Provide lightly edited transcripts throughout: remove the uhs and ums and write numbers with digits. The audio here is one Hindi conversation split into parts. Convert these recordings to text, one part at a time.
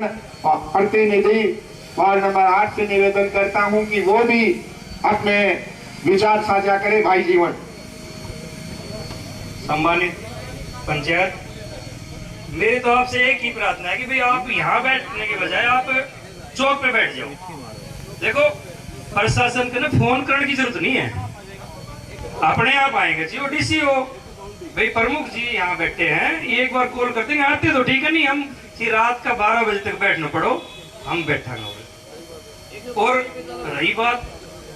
प्रतिनिधि वार्ड नंबर 8 से निवेदन करता हूं कि वो भी अपने विचार साझा करे। भाई जीवन। सम्मानित पंचायत, मेरी तो आपसे एक ही प्रार्थना है कि भाई आप यहाँ बैठने के बजाय आप चौक पे बैठ जाओ। देखो, प्रशासन को ना फोन करने की जरूरत नहीं है, अपने आप आएंगे जी। डीसी हो भाई, प्रमुख जी यहाँ बैठे हैं, एक बार कॉल करते हैं, आते तो ठीक है, नहीं हम रात का 12 बजे तक बैठना पड़ो, हम बैठा ना। और रही बात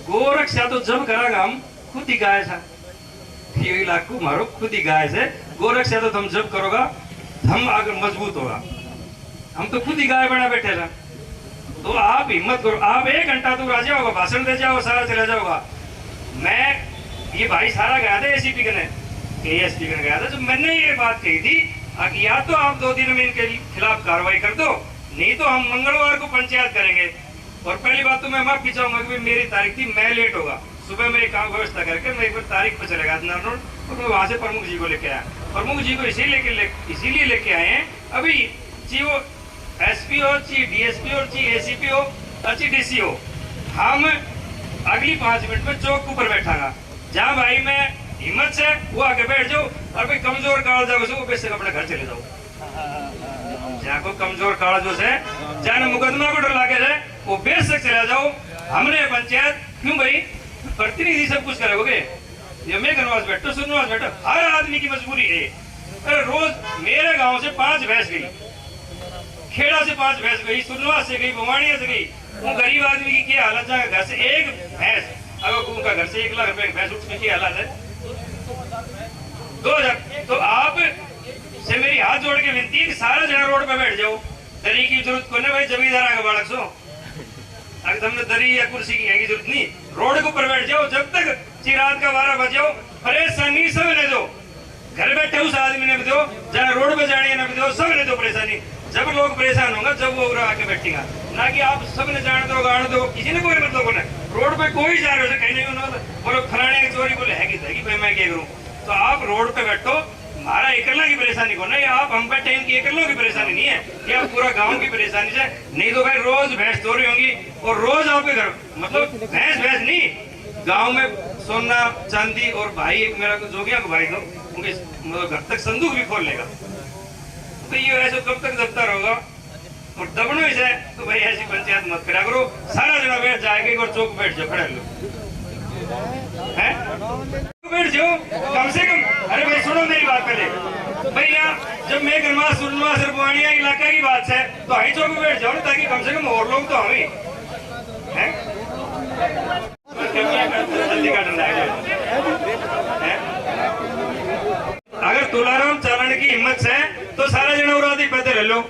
गोरक्षा, तो जब करागा हम खुद ही गाय था, ये इलाको मारो खुद ही गाय से। गोरक्षा तो तुम जब करोगा हम आगे मजबूत होगा, हम तो खुद ही गाय बना बैठे था। तो आप हिम्मत करो, आप 1 घंटा दूर आ जाओगा, भाषण दे जाओ, सारा चला जाओगा। मैं ये भाई सारा गया था एसीपी कने, एएसपी कने गया था, जब मैंने ये बात कही थी कि या तो आप 2 दिन में इनके खिलाफ कार्रवाई कर दो, नहीं तो हम मंगलवार को पंचायत करेंगे। और पहली बात तो मैं माफी चाहूंगा कि मेरी तारीख थी, मैं लेट होगा, सुबह मेरी काम व्यवस्था करके मैं एक बार तारीख पर चलेगा रोड, और मैं वहां से प्रमुख जी को लेके आया। प्रमुख जी को इसीलिए लेके आए हैं, अभी ची वो एसपी हो, ची डीएसपी हो, ची एसीपी हो, ची डीसी हो, हम अगली 5 मिनट में चौक ऊपर बैठागा। जहाँ भाई मैं हिम्मत से वो आके बैठ जाओ, और भाई कमजोर काल जाओ वो बेशक अपने घर चले जाओ। जहाँ को कमजोर काल जो से जहाँ मुकदमा को डर लागे जाए वो बेशक चला जाओ। हमने पंचायत क्यों भाई प्रतिनिधि सब कुछ करोगे, ये मैं गनवास बैठो सुनवास बैठो, हर आदमी की मजबूरी है। अरे रोज मेरे गांव से 5 भैंस गई, खेड़ा से 5 भैंस गई, सुनवास से गई, बवाड़िया से गई। वो गरीब आदमी की क्या हालत है, घर से एक भैंस, अगर उनका घर से 1 लाख रुपए भैंस उठने की हालत है 2000। तो आप से मेरी हाथ जोड़ के विनती है कि सारा जना रोड पे बैठ जाओ, दरी की जरूरत को ना भाई, जमींदार आगे बालक सो, अगर तुमने दरी या कुर्सी की जरूरत नहीं, रोड के ऊपर बैठ जाओ, जब तक रात का 12 बजे हो। परेशानी सब ने दो, घर बैठे उस आदमी ने भी दो, जहाँ रोड पे जाने ना भी दो, सब ने दो परेशानी। जब लोग परेशान होंगे जब वो आके बैठेगा, ना कि आप सब ने जाने दो गाने दो, किसी ने कोई मतलब बोले रोड पे कोई जा रहे हो कहीं नहीं बोलो फलाने की चोरी बोले है कि भाई मैं क्या करूँ। तो आप रोड पे बैठो, हमारा एकला की परेशानी को नहीं, आप हम बैठे इनकी एकलों की परेशानी नहीं है, ये पूरा गांव की परेशानी है। नहीं तो भाई रोज भैंस चोरी होंगी, और रोज आपके घर मतलब भैंस नहीं, गांव में सोना चांदी। और भाई एक मेरा जोगिया को भाई दो, उनके मतलब घर तक संदूक भी खोल लेगा। तो ये ऐसे कब तक दबता रहोगा, और दबनो ही है तो भाई ऐसी पंचायत मत करा करो। सारा जना बैठ जाएगा और चौक बैठ जाओ, खड़े लो बैठ जाओ कम से कम। अरे भाई सुनो मेरी बात पहले भाई, यहाँ जब मैं गरमा सुनवा सरपुआनिया इलाका की बात है तो हाई चौक में बैठ जाओ ना, ताकि कम से कम और लोग तो हमें अगर तुलाराम चालन की हिम्मत है तो सारा जना उरादी पैदल ले लो।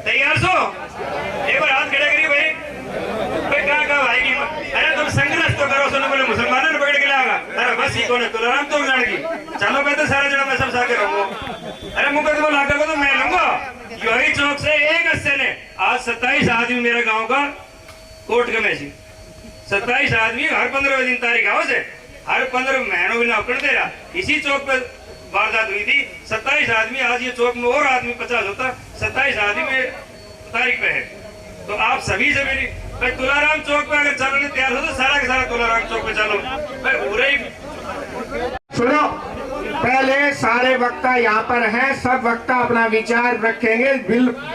तैयार सो, एक बार हाथ खड़े करिए भाई कहा भाई की। अरे तुम संघर्ष तो करो, सुनो बोले मुसलमानों ने पकड़ के लाएगा। अरे बस ही कौन है तुलाराम तो जान की, चलो मैं तो सारा जना मैं सब साके रहूंगा। अरे मुकदमा लाकर को तो मैं लूंगा। यही चौक से एक हिस्से ने आज 27 आदमी मेरे गांव का कोर्ट का मैच, 27 आदमी हर 15 दिन तारीख आओ से हर 15 महीनों बिना उकड़ दे रहा। इसी चौक पर वारदात हुई थी, 27 आदमी, आज ये चौक में और आदमी 50 होता, 27 आदमी तारीख पे है। तो आप सभी से मेरी भाई तुलाराम चौक पे अगर चलने तैयार हो तो सारा के सारा तुलाराम चौक पे चलो। भाई पूरे सुनो, पहले सारे वक्ता यहाँ पर हैं, सब वक्ता अपना विचार रखेंगे।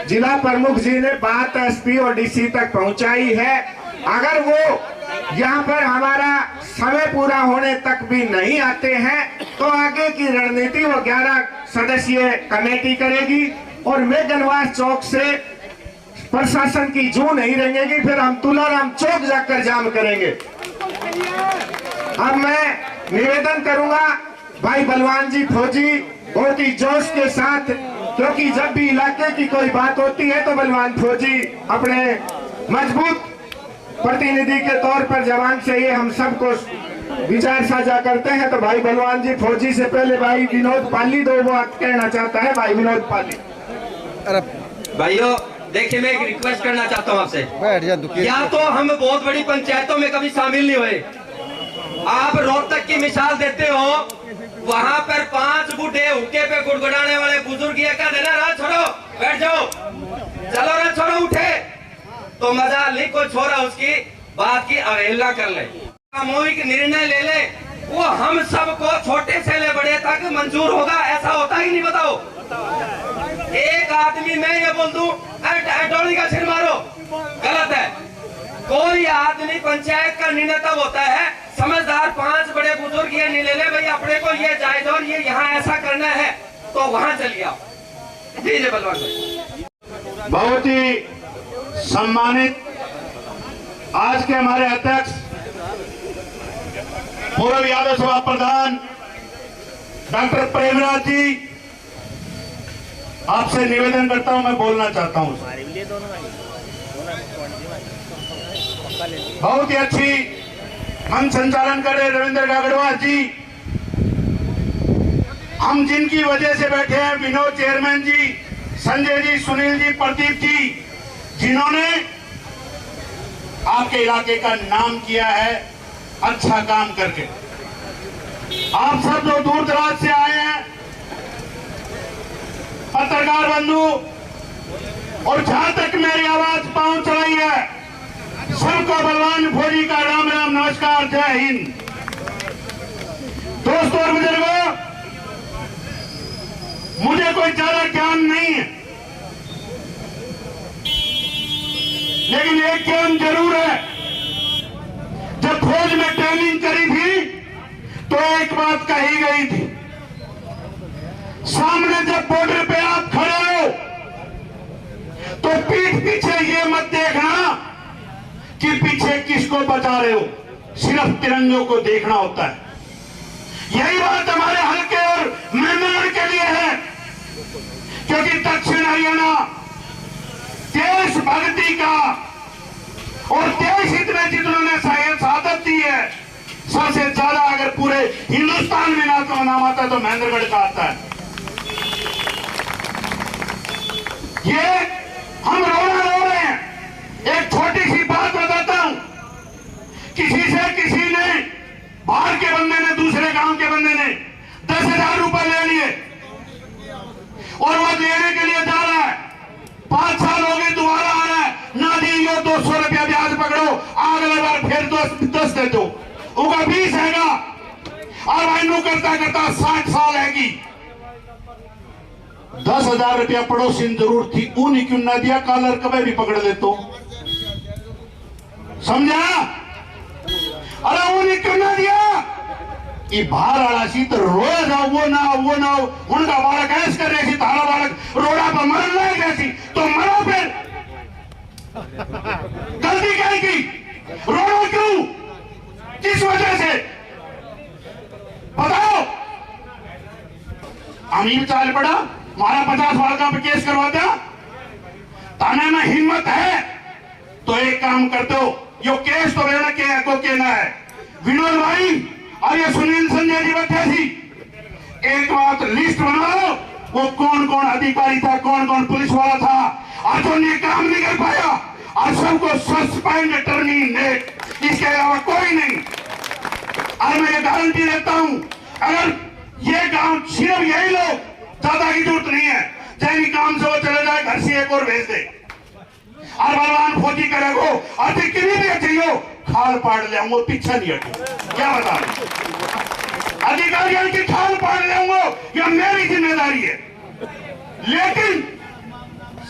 जिला प्रमुख जी ने बात एसपी और डीसी तक पहुंचाई है। अगर वो यहाँ पर हमारा समय पूरा होने तक भी नहीं आते हैं तो आगे की रणनीति वो 11 सदस्यीय कमेटी करेगी, और मैं गनवास चौक से प्रशासन की जू नहीं रहेगी, फिर हम तुलाराम चौक जाकर जाम करेंगे। अब मैं निवेदन करूंगा भाई बलवान जी फौजी बहुत ही जोश के साथ, क्योंकि जब भी इलाके की कोई बात होती है तो बलवान फौजी अपने मजबूत प्रतिनिधि के तौर पर जवान से ये हम सबको विचार साझा करते हैं। तो भाई बलवान जी फौजी से पहले भाई विनोद पाली दो वो कहना चाहता है। भाई विनोद पाली। अरे भाइयों देखिए, मैं एक रिक्वेस्ट करना चाहता हूँ आपसे, या तो हम बहुत बड़ी पंचायतों में कभी शामिल नहीं हुए, आप रोहतक की मिसाल देते हो, वहाँ पर 5 बूढ़े हुक्के पे गुड़गुड़ाने वाले बुजुर्ग ये क्या देना, रात छोड़ो बैठ जाओ, चलो रात छोड़ो उठे, तो मजा ली कोई छोरा उसकी बात की अवहेलना कर ले, सामूहिक निर्णय ले ले, वो हम सबको छोटे से ले बड़े तक मंजूर होगा, ऐसा होता ही नहीं। बताओ, एक आदमी मैं ये बोल दूं डोली का सिर मारो, गलत है। कोई आदमी पंचायत का निर्णय तब होता है, समझदार 5 बड़े बुजुर्ग ये निर्णय ले भाई अपने को ये जायज और ये यहाँ ऐसा करना है तो वहां चलिए आओ। जी जी बलवान भाई। बहुत ही सम्मानित आज के हमारे अध्यक्ष पूर्व यादव सभा प्रधान डॉक्टर प्रेमराज जी, आपसे निवेदन करता हूं, मैं बोलना चाहता हूं। बहुत ही अच्छी मंच संचालन कर रहे रविंद्र गागड़वार जी, हम जिनकी वजह से बैठे हैं, विनोद चेयरमैन जी, संजय जी, सुनील जी, प्रदीप जी, जिन्होंने आपके इलाके का नाम किया है अच्छा काम करके। आप सब जो दूर दराज से आए हैं, पत्रकार बंधु, और जहां तक मेरी आवाज पहुंच रही है, सबको बलवान फौजी का राम राम, नमस्कार, जय हिंद। दोस्तों और बुजुर्गों, मुझे कोई ज्यादा ज्ञान नहीं है, लेकिन एक ज्ञान जरूर है। जब फौज में ट्रेनिंग करी थी तो एक बात कही गई थी, सामने जब बॉर्डर पे आप खड़े हो तो पीठ पीछे ये मत देखना कि पीछे किसको बचा रहे हो, सिर्फ तिरंगे को देखना होता है। यही बात हमारे हल्के और मेहनत के लिए है, क्योंकि दक्षिण हरियाणा देशभक्ति का और देश हित में जिन्होंने शहादत दी है, सबसे ज्यादा अगर पूरे हिंदुस्तान में नाम आता है तो महेंद्रगढ़ का आता है। ये हम रो रहे हैं। एक छोटी सी बात बताता हूं, किसी ने बाहर के बंदे ने, दूसरे गांव के बंदे ने 10,000 रुपए ले लिए और वो लेने के लिए जा रहा है, 5 साल हो गए, दोबारा आ रहा है, ना दियो 200 रुपया ब्याज पकड़ो, अगले बार फिर 10 दे दो, उनका 20 हैगा, और भाई करता करता 60 साल हैगी। 10,000 रुपया पड़ोसी जरूर थी, उन्हीं क्यों ना दिया, कॉलर कभी भी पकड़ ले तो, समझा? अरे उन्हीं क्यों ना दिया, ये बाहर आला सी तो रोया जाओ, वो ना उनका बालक ऐस कर रही थी, तारा बालक रोड़ा पर मर रहा जैसी, तो मरो फिर। गलती क्या की, रोना क्यों, किस वजह से बताओ? अमीर चाल पड़ा, हमारा 50 साल का केस करवा दिया, थाने में हिम्मत है तो एक काम कर दो, यो केस तो रहना के को कहना है, विनोद भाई और ये सुनील संजय जी बैठे थी, एक बात लिस्ट बनाओ, वो कौन कौन अधिकारी था, कौन कौन पुलिस वाला था, और जो ये काम नहीं कर पाया, और सबको सस्पेंड टर्मिनेट, इसके अलावा कोई नहीं। और मैं ये गारंटी देता हूं, अगर ये गांव सिर्फ यही लोग, ज्यादा की जरूरत नहीं है, जैनी काम से वो चले जाए, घर से एक और भेज दे, और बलवान फौजी करेगो, और कितनी भी अच्छी हो, खाल पाड़ ले आऊंगा, पीछा नहीं हटूंगा, क्या बता रहे अधिकारियों की खाल पाड़ ले आऊंगा, यह मेरी जिम्मेदारी है। लेकिन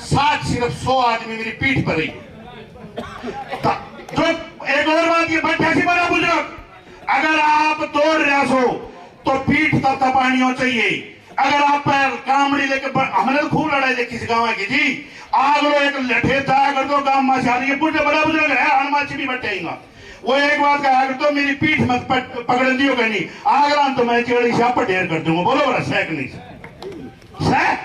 साथ सिर्फ 100 आदमी मेरी पीठ पर रही है। जो एक और बात ये बैठे बड़ा बुजुर्ग, अगर आप दौड़ रहे हो तो पीठ तब तपानी हो चाहिए। अगर आप कामड़ी लेके, हमने खूब लड़ाई देखी किसी गाँव की जी, आग लो एक लठे जाया कर दो गांव में से, पूरे बड़ा बुजुर्ग है, हनुमान भी बैठेगा, वो एक बात कहा कर दो, मेरी पीठ मत पकड़ दियो कहीं, आग रहा तो मैं चिड़ी से आप ढेर कर दूंगा, बोलो बड़ा सैक नहीं सैक।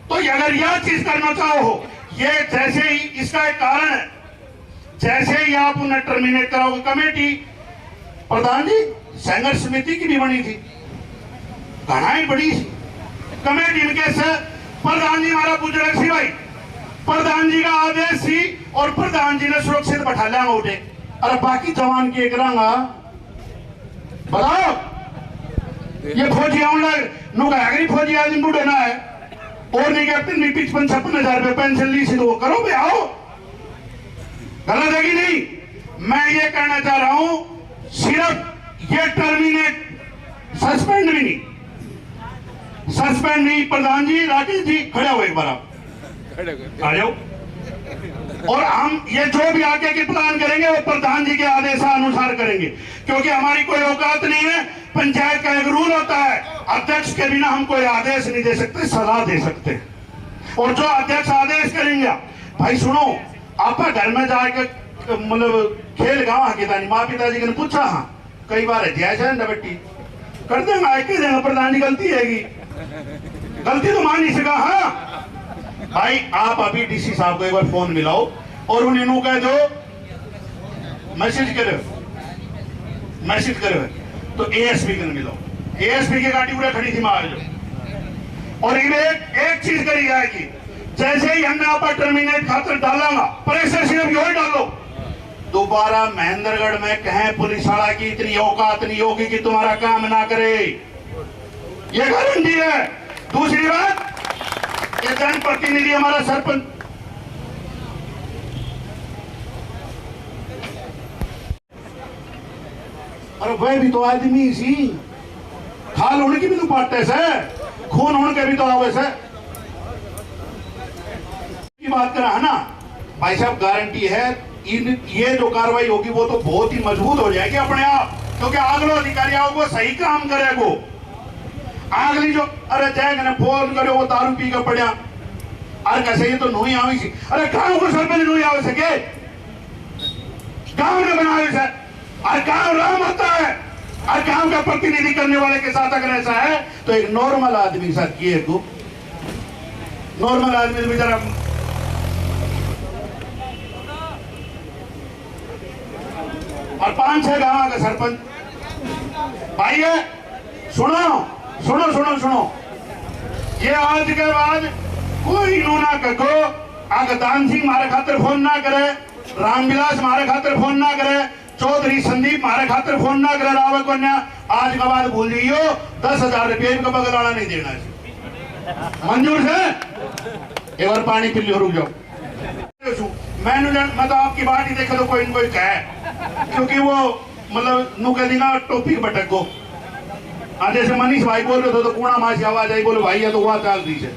तो अगर यह चीज करना चाहो, ये जैसे ही इसका एक कारण है, जैसे ही आप उन्हें टर्मिनेट कराओगे, कमेटी प्रधान जी संघर्ष समिति की भी बनी थी, घना ही बड़ी कमेटी इनके से प्रधान जी हमारा बुजुर्ग सी भाई, प्रधान जी का आदेश थी और प्रधान जी ने सुरक्षित बैठा लिया उठे, अरे बाकी जवान के करांगा बताओ, ये फौजी फौजी आदमी बूढ़े ना है, और नहीं कैप्टन भी 55-56 रुपए पेंशन ली सी तो वो करो भाई, आओ। गलत है कि नहीं? मैं ये कहना चाह रहा हूं, सिर्फ ये टर्मिनेट, सस्पेंड भी नहीं, सस्पेंड नहीं। प्रधान जी, राकेश जी खड़े हो एक बार, आप आ जाओ। और हम ये जो भी आगे के प्लान करेंगे वो प्रधान जी के आदेशानुसार करेंगे, क्योंकि हमारी कोई औकात नहीं है। पंचायत का एक रूल होता है, अध्यक्ष के बिना हम कोई आदेश नहीं दे सकते, सलाह दे सकते हैं। और जो अध्यक्ष आदेश करेंगे, भाई सुनो, आप घर में जाकर मतलब खेल गाँव के तानी माँ पिताजी ने पूछा, हाँ कई बार जैसा है बेटी कर देंगे, आके देंगे, प्रधान जी गलती हैगी, गलती तो मान नहीं सका। हाँ भाई, आप अभी डीसी साहब को एक बार फोन मिलाओ और उन्हें कह दो मैसेज करो, मैसेज करो, तो एएसपी को मिलाओ। एएसपी की गाड़ी पूरा खड़ी थी मार जो। और एक चीज करी जाएगी, जैसे ही हमने आप टर्मिनेट खातर डालांगा, प्रेशर सिर्फ यही डालो, दोबारा महेंद्रगढ़ में कहें पुलिस वाला की इतनी औकात नहीं होगी कि तुम्हारा काम ना करे, ये गारंटी है। दूसरी बात, ये जनप्रतिनिधि हमारा सरपंच, अरे वह भी तो आदमी सी, खाल होने की भी तो पाटे से, खून होने के भी तो आवे से की बात करा है ना भाई साहब। गारंटी है ये जो कार्रवाई होगी वो तो बहुत ही मजबूत हो जाएगी अपने आप, क्योंकि अगलो अधिकारी आओगे सही काम करेगो। अगली जो अरे जाएगा फोन करे वो दारू पी कर पड़ा, अरे कैसे ये तो नहीं आवी सी, अरे गांव को सरपंच नहीं आवे सके, गांव ने बनावे से, अरे गांव राम होता है। अरे गांव का प्रतिनिधि करने वाले के साथ अगर ऐसा है तो एक नॉर्मल आदमी के साथ किए को, नॉर्मल आदमी बेचारा और 5-6 गांव का सरपंच। भाई सुनो सुनो सुनो सुनो, ये आज के बाद कोई नू ना कहो, आगे दान सिंह मारे खातिर फोन ना करे, रामविलास मारे खातिर फोन ना करे, चौधरी संदीप मारे खातिर फोन ना करे, रावल कन्या आज के बाद भूल जाइयो, 10,000 रुपये इनका बगल वाला नहीं देना है। मंजूर है? एक बार पानी पी लो, रुक जाओ। मैं तो आपकी बात ही देखा तो कोई न कोई कहे, क्योंकि वो मतलब नु कह दी ना टॉपिक भटक को। आज जैसे मनीष भाई बोल रहे थे तो कूड़ा माँ से आवाज आई, बोले भाई ये तो वहां चाल दी है।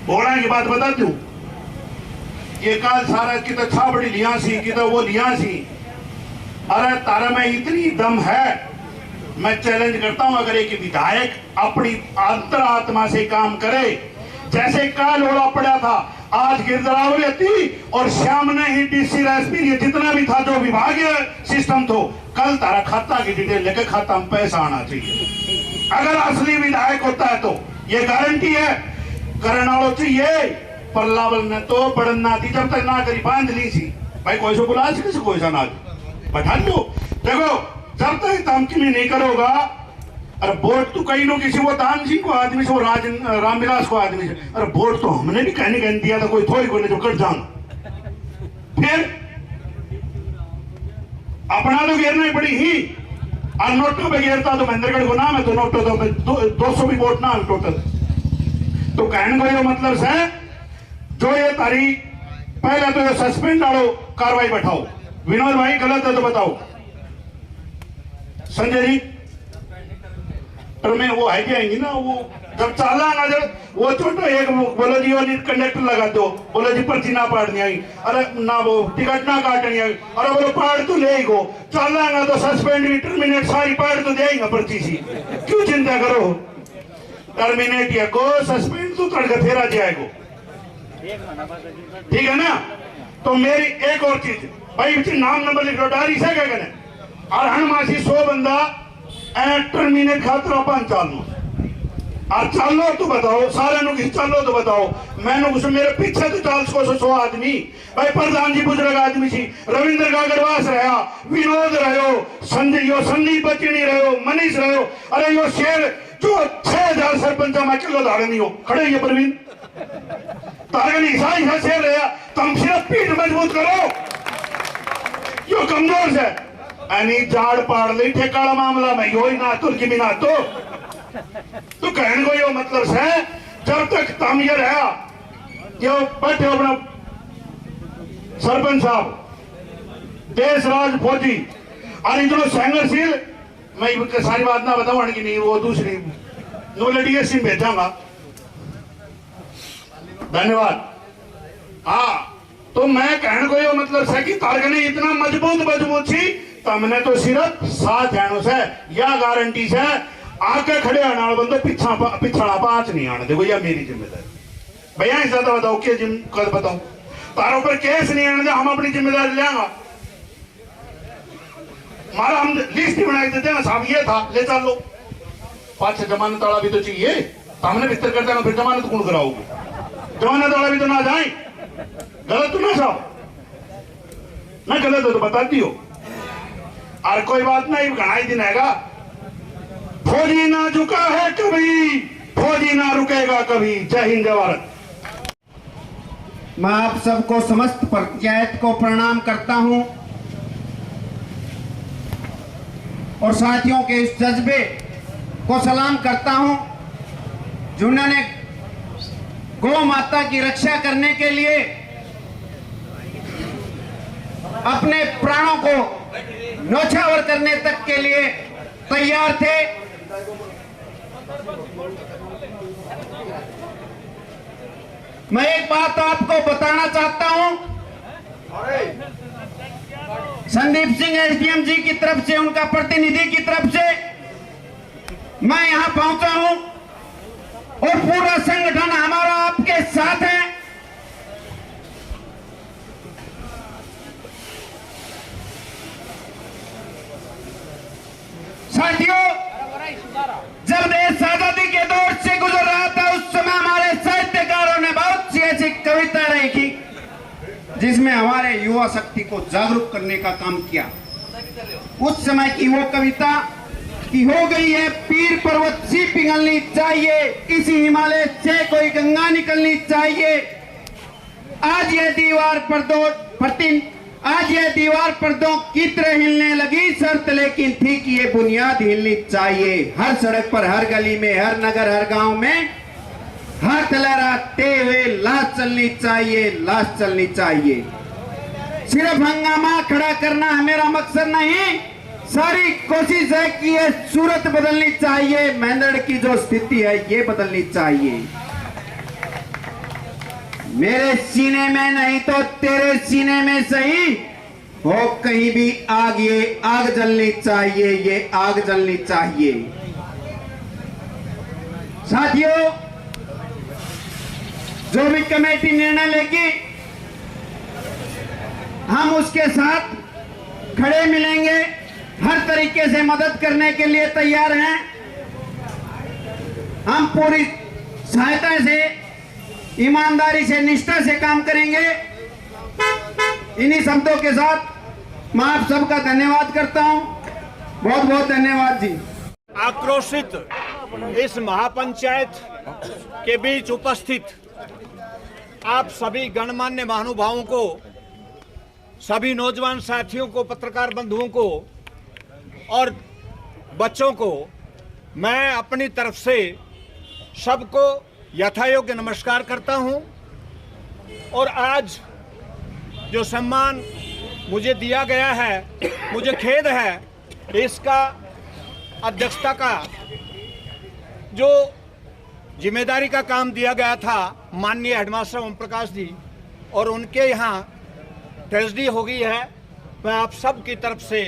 घोड़ा की बात बता दूं, ये काल सारा की तो छाबड़ी लिया सी, की तो वो लिया सी। अरे तारा में इतनी दम है, मैं चैलेंज करता हूं, अगर एक विधायक अपनी अंतरात्मा से काम करे, जैसे काल ओला पड़ा था, आज गिरदरावली थी और श्याम ने ही डीसी एसपी ये जितना भी था जो विभागीय सिस्टम तो कल तारा खाता की डिटेल लेकर खाता में पैसा आना चाहिए। अगर असली विधायक होता है तो ये गारंटी है करना चाहिए। परलावल ने तो बढ़ना थी, जब तक ना करी बांध ली थी। भाई कोई सो बुला किसी कोई सा ना बैठा लो। देखो जब तक धमकी में नहीं करोगा, अरे वोट तो कहीं नो किसी वो दान सिंह को आदमी से, वो रामविलास को आदमी से, अरे वोट तो हमने भी कहने कहने दिया था, कोई थोड़ी कोई जो कट जाऊंगा। फिर अपना तो घेरना ही पड़ी ही, और नोटों पे घेरता तो महेंद्रगढ़ को नाम है, तो नोटों तो 200 भी वोट ना है टोटल। तो कहने को ये मतलब है, जो ये तारीख पहले तो ये सस्पेंड डालो, कार्रवाई बैठाओ। विनोद भाई गलत है तो बताओ। संजय जी पर मैं वो है जाएंगी ना, वो जब चाला ना, जब वो छोटो एक बोलो जी वो कंडक्टर लगा दो, बोलो जी पर्ची ना पाड़नी आई, अरे ना वो टिकट ना काटनी आई, अरे बोलो पाड़ तो ले गो, चाला ना तो सस्पेंड भी टर्मिनेट सारी पाड़ तो देगा पर्ची सी, क्यों चिंता करो। टर्मिनेट या को सस्पेंड तो तड़का फेरा जाएगा, ठीक है ना। तो मेरी एक और चीज भाई, नाम नंबर लिख लो डायरी से, क्या करें और हनुमासी 100 बंदा टर्मिनेट खातर अपन चालो, और चालो तो बताओ, सारे नु चालो तो बताओ। मैंने उसमें मेरे पीछे तो 400 आदमी, भाई प्रधान जी बुजुर्ग आदमी सी, रविंद्र गागरवास रहा, विनोद रहो, संदीप बचनी रहो, मनीष रहो, अरे यो शेर जो 6000 सरपंच में किलो धारे नहीं हो खड़े, ये प्रवीण तारगनी ईसा शेर रहा, तुम सिर्फ पीठ मजबूत करो, यो कमजोर है यानी जाड़ पाड़ ली ठेकाड़ा मामला में यो ही ना तुर्की भी ना तो कहने को यो मतलब है जब तक तामीर है कि वो बैठे अपना सरपंच साहब देश राज फौजी और इधर संघर्षशील, मैं सारी बात ना बताऊं कि नहीं, वो दूसरी नोलेटिए सिंह भेजांगा। धन्यवाद। हाँ, तो मैं कहने को यो मतलब है कि तारगने इतना मजबूत छी, तमने तो सिर्फ 7 जणों से या गारंटी से आके खड़े आने बंदो पिछड़ा 5 नहीं आने देखो, या मेरी जिम्मेदारी भैया। ज्यादा बताओ क्या कद बताऊं, तारों पर केस नहीं आने दे, हम अपनी जिम्मेदारी लेंगे। हमारा हम लिस्ट ही बना के देते हैं साहब, ये था ले चल लो, 5-6 जमानत वाला भी तो चाहिए, हमने भीतर कर देंगे, फिर जमानत कौन कराओगे, जमानत वाला भी तो ना जाए, गलत तो ना साहब, ना गलत हो तो बता दियो। और कोई बात नहीं, घनाई दिन हैगा, फौजी ना झुका है कभी, फौजी ना रुकेगा कभी। जय हिंद जय भारत। मैं आप सबको समस्त पंचायत को प्रणाम करता हूं और साथियों के इस जज्बे को सलाम करता हूं जिन्होंने गौ माता की रक्षा करने के लिए अपने प्राणों को न्योछावर करने तक के लिए तैयार थे। मैं एक बात आपको बताना चाहता हूं, संदीप सिंह एसडीएम जी की तरफ से, उनका प्रतिनिधि की तरफ से मैं यहां पहुंचा हूं और पूरा संगठन हमारा आपके साथ है। साथियों, जब देश आजादी के दौर से गुजर रहा था, उस समय हमारे साहित्यकारों ने बहुत सी ऐसी कविता लिखी जिसमें हमारे युवा शक्ति को जागरूक करने का काम किया। उस समय की वो कविता की हो गई है, पीर पर्वत सी पिघलनी चाहिए, इसी हिमालय से कोई गंगा निकलनी चाहिए। आज ये दीवार पर दो की तरह हिलने लगी, शर्त लेकिन थी कि ये बुनियाद हिलनी चाहिए। हर सड़क पर, हर गली में, हर नगर, हर गांव में हाथ लहराते हुए लाश चलनी चाहिए, लाश चलनी चाहिए। सिर्फ हंगामा खड़ा करना मेरा मकसद नहीं, सारी कोशिश है कि ये सूरत बदलनी चाहिए, मेंढड़ की जो स्थिति है ये बदलनी चाहिए। मेरे सीने में नहीं तो तेरे सीने में सही हो कहीं भी आग, ये आग जलनी चाहिए, ये आग जलनी चाहिए। साथियों, जो भी कमेटी निर्णय लेगी हम उसके साथ खड़े मिलेंगे, हर तरीके से मदद करने के लिए तैयार हैं। हम पूरी सहायता से, ईमानदारी से, निष्ठा से काम करेंगे। इन्हीं शब्दों के साथ मैं आप सबका धन्यवाद करता हूं। बहुत बहुत धन्यवाद जी। आक्रोशित इस महापंचायत के बीच उपस्थित आप सभी गणमान्य महानुभावों को, सभी नौजवान साथियों को, पत्रकार बंधुओं को और बच्चों को मैं अपनी तरफ से सबको यथायोग्य नमस्कार करता हूं। और आज जो सम्मान मुझे दिया गया है, मुझे खेद है इसका अध्यक्षता का जो जिम्मेदारी का काम दिया गया था माननीय हेडमास्टर ओम प्रकाश जी, और उनके यहाँ ट्रेजेडी हो गई है। मैं आप सब की तरफ से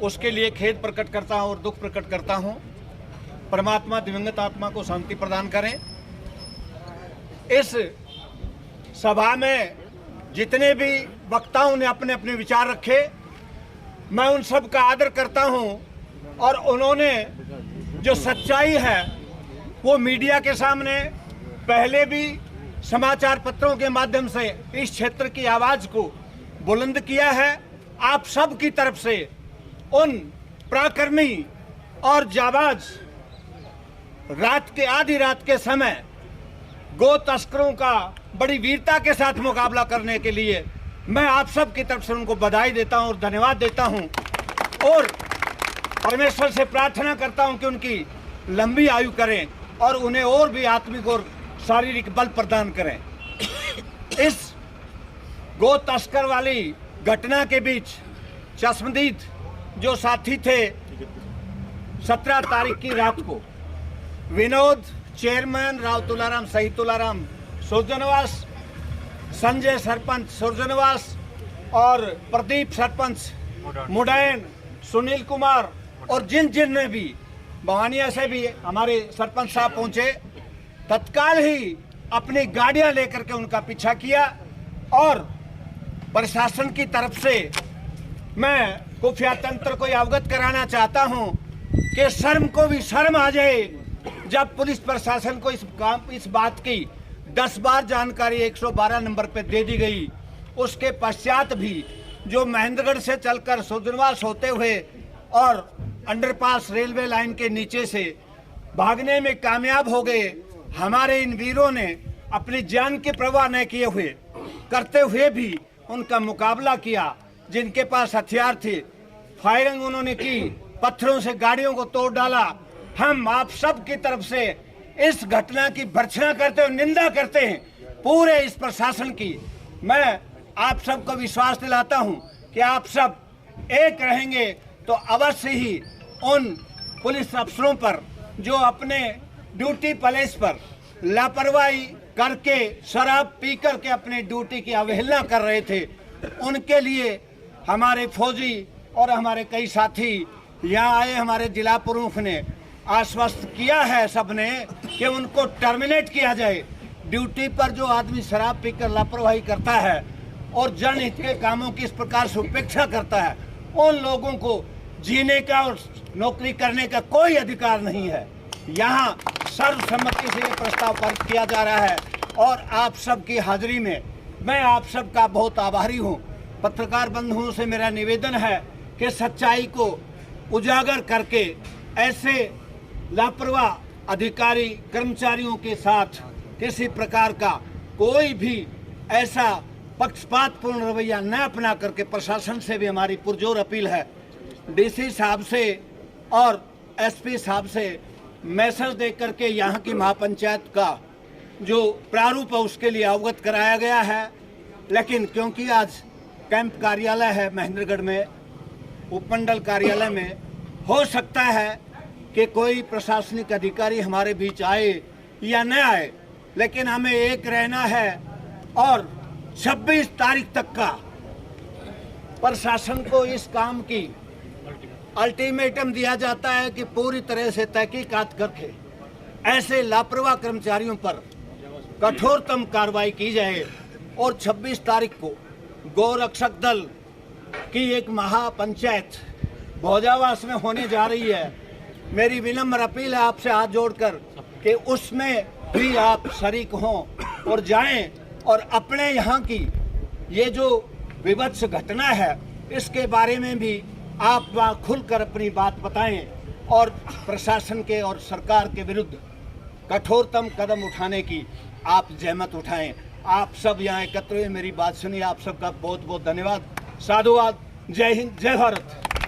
उसके लिए खेद प्रकट करता हूँ और दुख प्रकट करता हूँ। परमात्मा दिवंगत आत्मा को शांति प्रदान करें। इस सभा में जितने भी वक्ताओं ने अपने अपने विचार रखे, मैं उन सब का आदर करता हूँ। और उन्होंने जो सच्चाई है वो मीडिया के सामने, पहले भी समाचार पत्रों के माध्यम से इस क्षेत्र की आवाज़ को बुलंद किया है। आप सब की तरफ से उन पराक्रमी और जाबाज आधी रात के समय गो तस्करों का बड़ी वीरता के साथ मुकाबला करने के लिए मैं आप सब की तरफ से उनको बधाई देता हूं और धन्यवाद देता हूं। और परमेश्वर से प्रार्थना करता हूं कि उनकी लंबी आयु करें और उन्हें और भी आत्मिक और शारीरिक बल प्रदान करें। इस गो तस्कर वाली घटना के बीच चश्मदीद जो साथी थे 17 तारीख की रात को विनोद, चेयरमैन राव तुलाराम, सही तुलाराम, सुरजनवास, संजय सरपंच सुरजनवास और प्रदीप सरपंच मुडैन, सुनील कुमार और जिन ने भी भवानिया से भी हमारे सरपंच साहब पहुंचे, तत्काल ही अपनी गाड़ियां लेकर के उनका पीछा किया। और प्रशासन की तरफ से मैं खुफिया तंत्र को अवगत कराना चाहता हूं कि शर्म को भी शर्म आ जाए जब पुलिस प्रशासन को इस बात की 10 बार जानकारी 112 नंबर पे दे दी गई। उसके पश्चात भी जो महेंद्रगढ़ से चलकर सुरजनवास होते हुए और अंडरपास रेलवे लाइन के नीचे से भागने में कामयाब हो गए, हमारे इन वीरों ने अपनी जान की परवाह न किए हुए करते हुए भी उनका मुकाबला किया। जिनके पास हथियार थे फायरिंग उन्होंने की, पत्थरों से गाड़ियों को तोड़ डाला। हम आप सब की तरफ से इस घटना की भर्त्सना करते और निंदा करते हैं पूरे इस प्रशासन की। मैं आप सबको विश्वास दिलाता हूं कि आप सब एक रहेंगे तो अवश्य ही उन पुलिस अफसरों पर जो अपने ड्यूटी प्लेस पर लापरवाही करके शराब पी करके अपनी ड्यूटी की अवहेलना कर रहे थे, उनके लिए हमारे फौजी और हमारे कई साथी यहाँ आए। हमारे जिला प्रमुख ने आश्वस्त किया है सबने कि उनको टर्मिनेट किया जाए। ड्यूटी पर जो आदमी शराब पीकर लापरवाही करता है और जनहित के कामों की इस प्रकार से उपेक्षा करता है, उन लोगों को जीने का और नौकरी करने का कोई अधिकार नहीं है। यहाँ सर्वसम्मति से ये प्रस्ताव पारित किया जा रहा है और आप सबकी हाजिरी में मैं आप सबका बहुत आभारी हूँ। पत्रकार बंधुओं से मेरा निवेदन है कि सच्चाई को उजागर करके ऐसे लापरवाह अधिकारी कर्मचारियों के साथ किसी प्रकार का कोई भी ऐसा पक्षपातपूर्ण रवैया न अपना करके प्रशासन से भी हमारी पुरजोर अपील है। डीसी साहब से और एसपी साहब से मैसेज दे करके यहाँ की महापंचायत का जो प्रारूप है उसके लिए अवगत कराया गया है। लेकिन क्योंकि आज कैंप कार्यालय है महेंद्रगढ़ में, उपमंडल कार्यालय में, हो सकता है कि कोई प्रशासनिक अधिकारी हमारे बीच आए या न आए, लेकिन हमें एक रहना है और 26 तारीख तक का प्रशासन को इस काम की अल्टीमेटम दिया जाता है कि पूरी तरह से तहकीकात करके ऐसे लापरवाह कर्मचारियों पर कठोरतम कार्रवाई की जाए। और 26 तारीख को गौरक्षक दल की एक महापंचायत भोजावास में होने जा रही है। मेरी विनम्र अपील है आपसे हाथ जोड़कर कि उसमें भी आप शरीक हों और जाएं और अपने यहाँ की ये जो विभत्स घटना है इसके बारे में भी आप वहाँ खुलकर अपनी बात बताएं और प्रशासन के और सरकार के विरुद्ध कठोरतम कदम उठाने की आप जहमत उठाएं। आप सब यहाँ एकत्र हुए, मेरी बात सुनिए। आप सबका बहुत बहुत धन्यवाद, साधुवाद। जय हिंद, जय भारत।